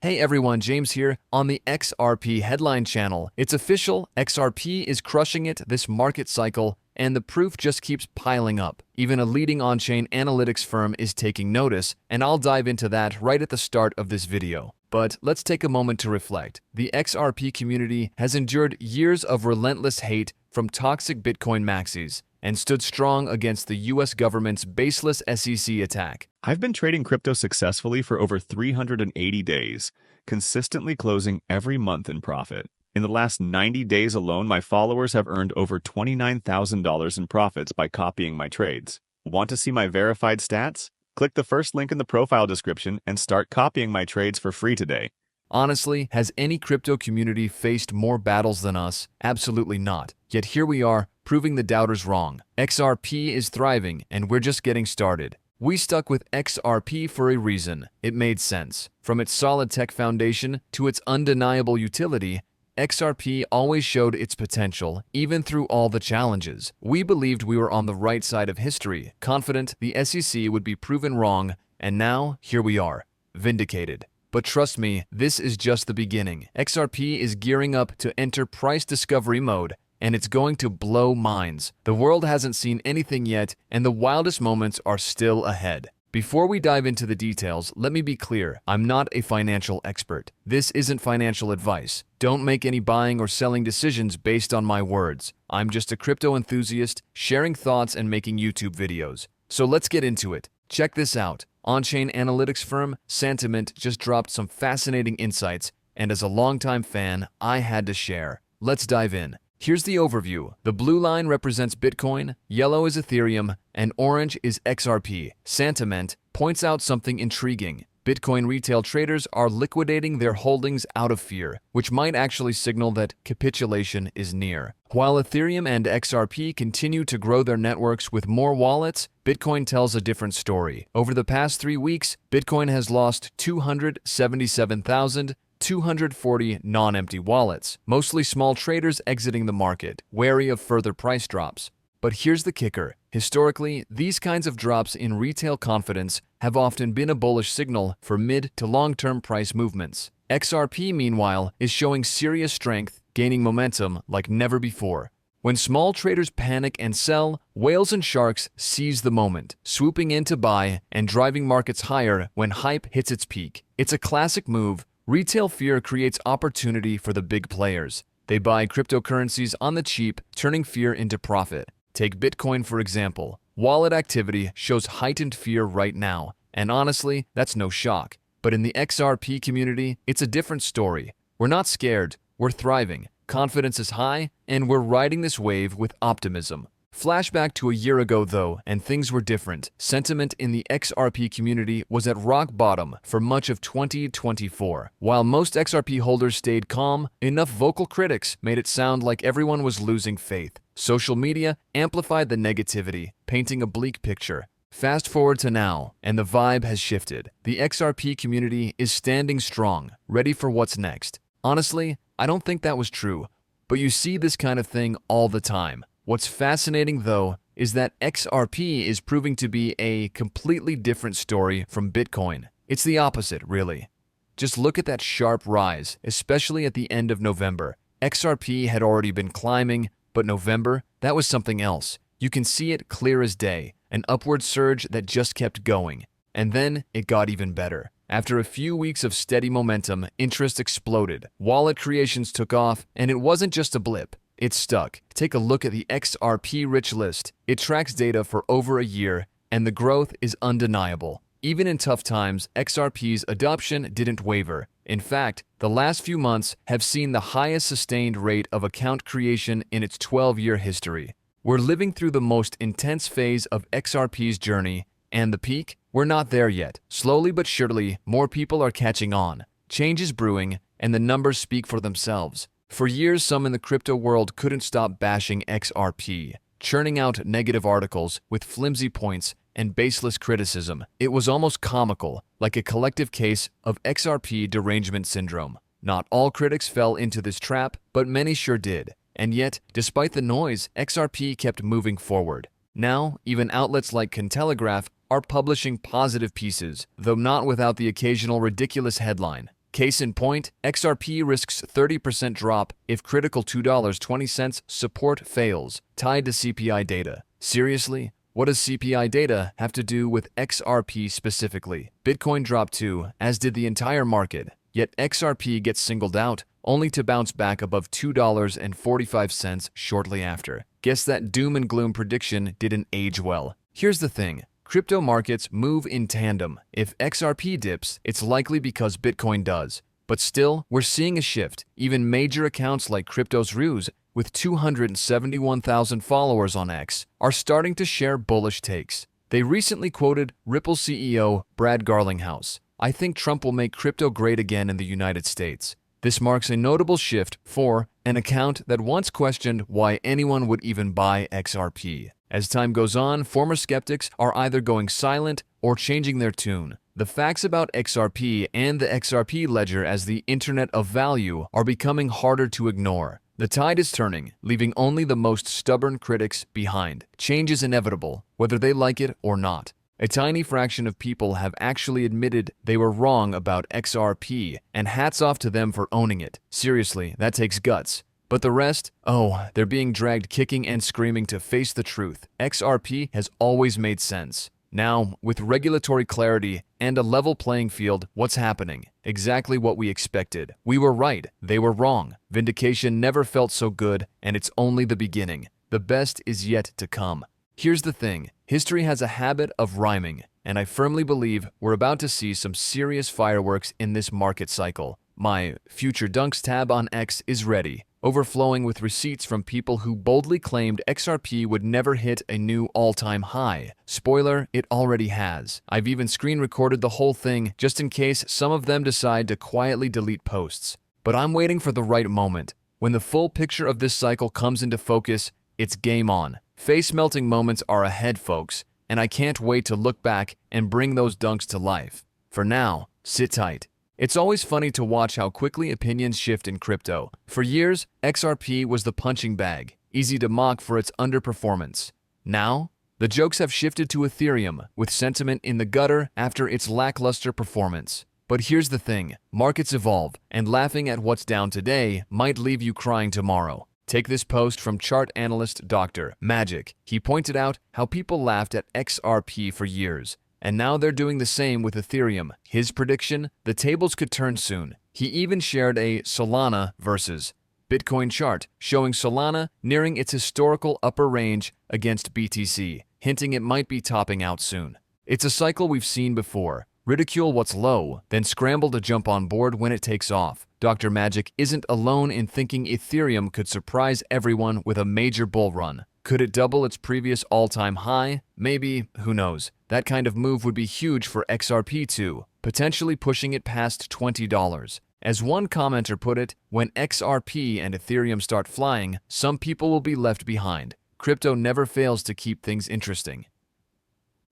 Hey everyone, James here on the XRP headline channel. It's official, XRP is crushing it this market cycle, and the proof just keeps piling up. Even a leading on-chain analytics firm is taking notice, and I'll dive into that right at the start of this video. But let's take a moment to reflect. The XRP community has endured years of relentless hate from toxic Bitcoin maxis and stood strong against the US government's baseless SEC attack. I've been trading crypto successfully for over 380 days, consistently closing every month in profit. In the last 90 days alone, my followers have earned over $29,000 in profits by copying my trades. Want to see my verified stats? Click the first link in the profile description and start copying my trades for free today. Honestly, has any crypto community faced more battles than us? Absolutely not. Yet here we are, proving the doubters wrong. XRP is thriving, and we're just getting started. We stuck with XRP for a reason. It made sense. From its solid tech foundation to its undeniable utility, XRP always showed its potential, even through all the challenges. We believed we were on the right side of history, confident the SEC would be proven wrong, and now, here we are, vindicated. But trust me, this is just the beginning. XRP is gearing up to enter price discovery mode, and it's going to blow minds. The world hasn't seen anything yet, and the wildest moments are still ahead. Before we dive into the details, let me be clear, I'm not a financial expert. This isn't financial advice. Don't make any buying or selling decisions based on my words. I'm just a crypto enthusiast, sharing thoughts and making YouTube videos. So let's get into it. Check this out. On-chain analytics firm Sentiment just dropped some fascinating insights, and as a longtime fan, I had to share. Let's dive in. Here's the overview. The blue line represents Bitcoin, yellow is Ethereum, and orange is XRP. Sentiment points out something intriguing. Bitcoin retail traders are liquidating their holdings out of fear, which might actually signal that capitulation is near. While Ethereum and XRP continue to grow their networks with more wallets, Bitcoin tells a different story. Over the past 3 weeks, Bitcoin has lost 240 non-empty wallets, mostly small traders exiting the market, wary of further price drops. But here's the kicker. Historically, these kinds of drops in retail confidence have often been a bullish signal for mid to long-term price movements. XRP, meanwhile, is showing serious strength, gaining momentum like never before. When small traders panic and sell, whales and sharks seize the moment, swooping in to buy and driving markets higher when hype hits its peak. It's a classic move. Retail fear creates opportunity for the big players. They buy cryptocurrencies on the cheap, turning fear into profit. Take Bitcoin, for example. Wallet activity shows heightened fear right now, and honestly, that's no shock. But in the XRP community, it's a different story. We're not scared, we're thriving. Confidence is high, and we're riding this wave with optimism. Flashback to a year ago though, and things were different. Sentiment in the XRP community was at rock bottom for much of 2024. While most XRP holders stayed calm, enough vocal critics made it sound like everyone was losing faith. Social media amplified the negativity, painting a bleak picture. Fast forward to now, and the vibe has shifted. The XRP community is standing strong, ready for what's next. Honestly, I don't think that was true, but you see this kind of thing all the time. What's fascinating, though, is that XRP is proving to be a completely different story from Bitcoin. It's the opposite, really. Just look at that sharp rise, especially at the end of November. XRP had already been climbing, but November, that was something else. You can see it clear as day, an upward surge that just kept going. And then it got even better. After a few weeks of steady momentum, interest exploded. Wallet creations took off, and it wasn't just a blip. It stuck. Take a look at the XRP rich list. It tracks data for over a year, and the growth is undeniable. Even in tough times, XRP's adoption didn't waver. In fact, the last few months have seen the highest sustained rate of account creation in its 12-year history. We're living through the most intense phase of XRP's journey, and the peak? We're not there yet. Slowly but surely, more people are catching on. Change is brewing, and the numbers speak for themselves. For years, some in the crypto world couldn't stop bashing XRP, churning out negative articles with flimsy points and baseless criticism. It was almost comical, like a collective case of XRP derangement syndrome. Not all critics fell into this trap, but many sure did. And yet, despite the noise, XRP kept moving forward. Now, even outlets like Cointelegraph are publishing positive pieces, though not without the occasional ridiculous headline. Case in point, XRP risks 30% drop if critical $2.20 support fails, tied to CPI data. Seriously? What does CPI data have to do with XRP specifically? Bitcoin dropped too, as did the entire market, yet XRP gets singled out, only to bounce back above $2.45 shortly after. Guess that doom and gloom prediction didn't age well. Here's the thing. Crypto markets move in tandem. If XRP dips, it's likely because Bitcoin does. But still, we're seeing a shift. Even major accounts like Crypto's Ruse, with 271,000 followers on X, are starting to share bullish takes. They recently quoted Ripple CEO Brad Garlinghouse. "I think Trump will make crypto great again in the United States." This marks a notable shift for an account that once questioned why anyone would even buy XRP. As time goes on, former skeptics are either going silent or changing their tune. The facts about XRP and the XRP ledger as the Internet of Value are becoming harder to ignore. The tide is turning, leaving only the most stubborn critics behind. Change is inevitable, whether they like it or not. A tiny fraction of people have actually admitted they were wrong about XRP, and hats off to them for owning it. Seriously, that takes guts. But the rest? Oh, they're being dragged kicking and screaming to face the truth. XRP has always made sense. Now, with regulatory clarity and a level playing field, what's happening? Exactly what we expected. We were right, they were wrong. Vindication never felt so good, and it's only the beginning. The best is yet to come. Here's the thing, history has a habit of rhyming, and I firmly believe we're about to see some serious fireworks in this market cycle. My Future Dunks tab on X is ready, overflowing with receipts from people who boldly claimed XRP would never hit a new all-time high. Spoiler, it already has. I've even screen recorded the whole thing just in case some of them decide to quietly delete posts. But I'm waiting for the right moment. When the full picture of this cycle comes into focus, it's game on. Face-melting moments are ahead, folks, and I can't wait to look back and bring those dunks to life. For now, sit tight. It's always funny to watch how quickly opinions shift in crypto. For years, XRP was the punching bag, easy to mock for its underperformance. Now, the jokes have shifted to Ethereum, with sentiment in the gutter after its lackluster performance. But here's the thing, markets evolve, and laughing at what's down today might leave you crying tomorrow. Take this post from chart analyst Dr. Magic. He pointed out how people laughed at XRP for years, and now they're doing the same with Ethereum. His prediction? The tables could turn soon. He even shared a Solana versus Bitcoin chart showing Solana nearing its historical upper range against BTC, hinting it might be topping out soon. It's a cycle we've seen before. Ridicule what's low, then scramble to jump on board when it takes off. Dr. Magic isn't alone in thinking Ethereum could surprise everyone with a major bull run. Could it double its previous all-time high? Maybe, who knows. That kind of move would be huge for XRP too, potentially pushing it past $20. As one commenter put it, when XRP and Ethereum start flying, some people will be left behind. Crypto never fails to keep things interesting.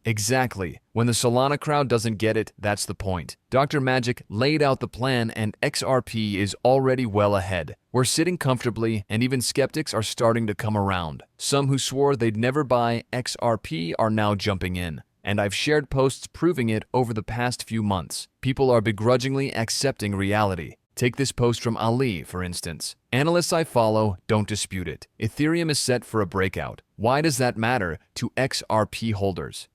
Exactly. When the Solana crowd doesn't get it, that's the point. Dr. Magic laid out the plan and XRP is already well ahead. We're sitting comfortably and even skeptics are starting to come around. Some who swore they'd never buy XRP are now jumping in. And I've shared posts proving it over the past few months. People are begrudgingly accepting reality. Take this post from Ali, for instance. Analysts I follow don't dispute it. Ethereum is set for a breakout. Why does that matter to XRP holders?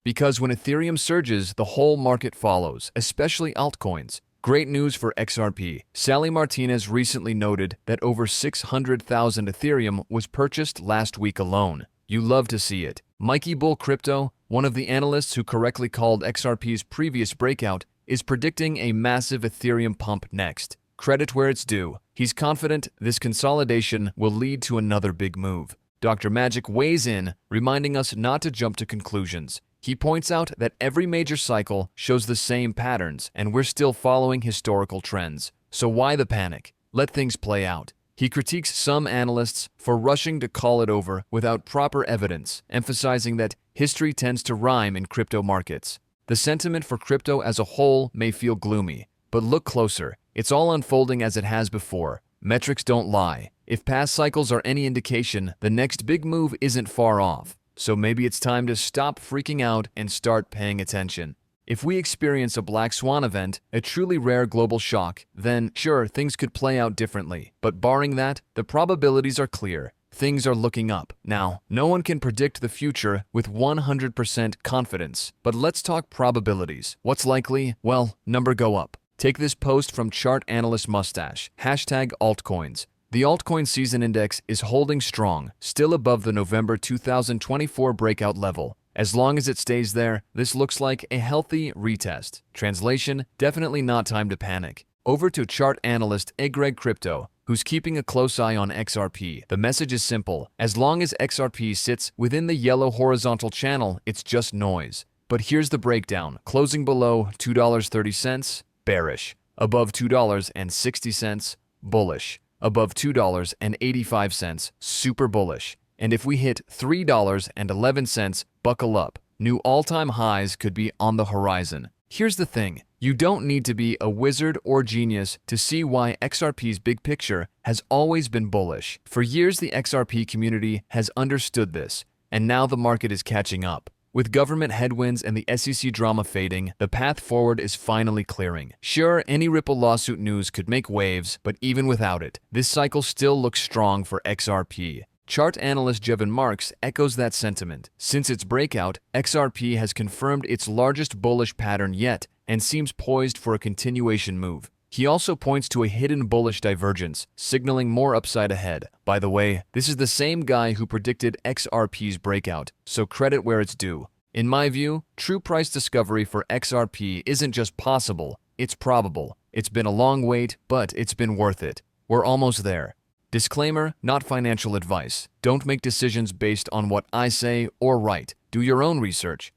Because when Ethereum surges, the whole market follows, especially altcoins. Great news for XRP. Sally Martinez recently noted that over 600,000 Ethereum was purchased last week alone. You love to see it. Mikey Bull Crypto, one of the analysts who correctly called XRP's previous breakout, is predicting a massive Ethereum pump next. Credit where it's due. He's confident this consolidation will lead to another big move. Dr. Magic weighs in, reminding us not to jump to conclusions. He points out that every major cycle shows the same patterns, and we're still following historical trends. So why the panic? Let things play out. He critiques some analysts for rushing to call it over without proper evidence, emphasizing that history tends to rhyme in crypto markets. The sentiment for crypto as a whole may feel gloomy, but look closer. It's all unfolding as it has before. Metrics don't lie. If past cycles are any indication, the next big move isn't far off. So maybe it's time to stop freaking out and start paying attention. If we experience a black swan event, a truly rare global shock, then sure, things could play out differently. But barring that, the probabilities are clear. Things are looking up. Now, no one can predict the future with 100% confidence. But let's talk probabilities. What's likely? Well, number go up. Take this post from chart analyst Mustache, #altcoins. The altcoin season index is holding strong, still above the November 2024 breakout level. As long as it stays there, this looks like a healthy retest. Translation, definitely not time to panic. Over to chart analyst XRP, who's keeping a close eye on XRP. The message is simple. As long as XRP sits within the yellow horizontal channel, it's just noise. But here's the breakdown. Closing below $2.30, bearish. Above $2.60, bullish. Above $2.85, super bullish. And if we hit $3.11, buckle up. New all-time highs could be on the horizon. Here's the thing. You don't need to be a wizard or genius to see why XRP's big picture has always been bullish. For years, the XRP community has understood this, and now the market is catching up. With government headwinds and the SEC drama fading, the path forward is finally clearing. Sure, any Ripple lawsuit news could make waves, but even without it, this cycle still looks strong for XRP. Chart analyst Jevon Marks echoes that sentiment. Since its breakout, XRP has confirmed its largest bullish pattern yet and seems poised for a continuation move. He also points to a hidden bullish divergence, signaling more upside ahead. By the way, this is the same guy who predicted XRP's breakout, so credit where it's due. In my view, true price discovery for XRP isn't just possible, it's probable. It's been a long wait, but it's been worth it. We're almost there. Disclaimer, not financial advice. Don't make decisions based on what I say or write. Do your own research.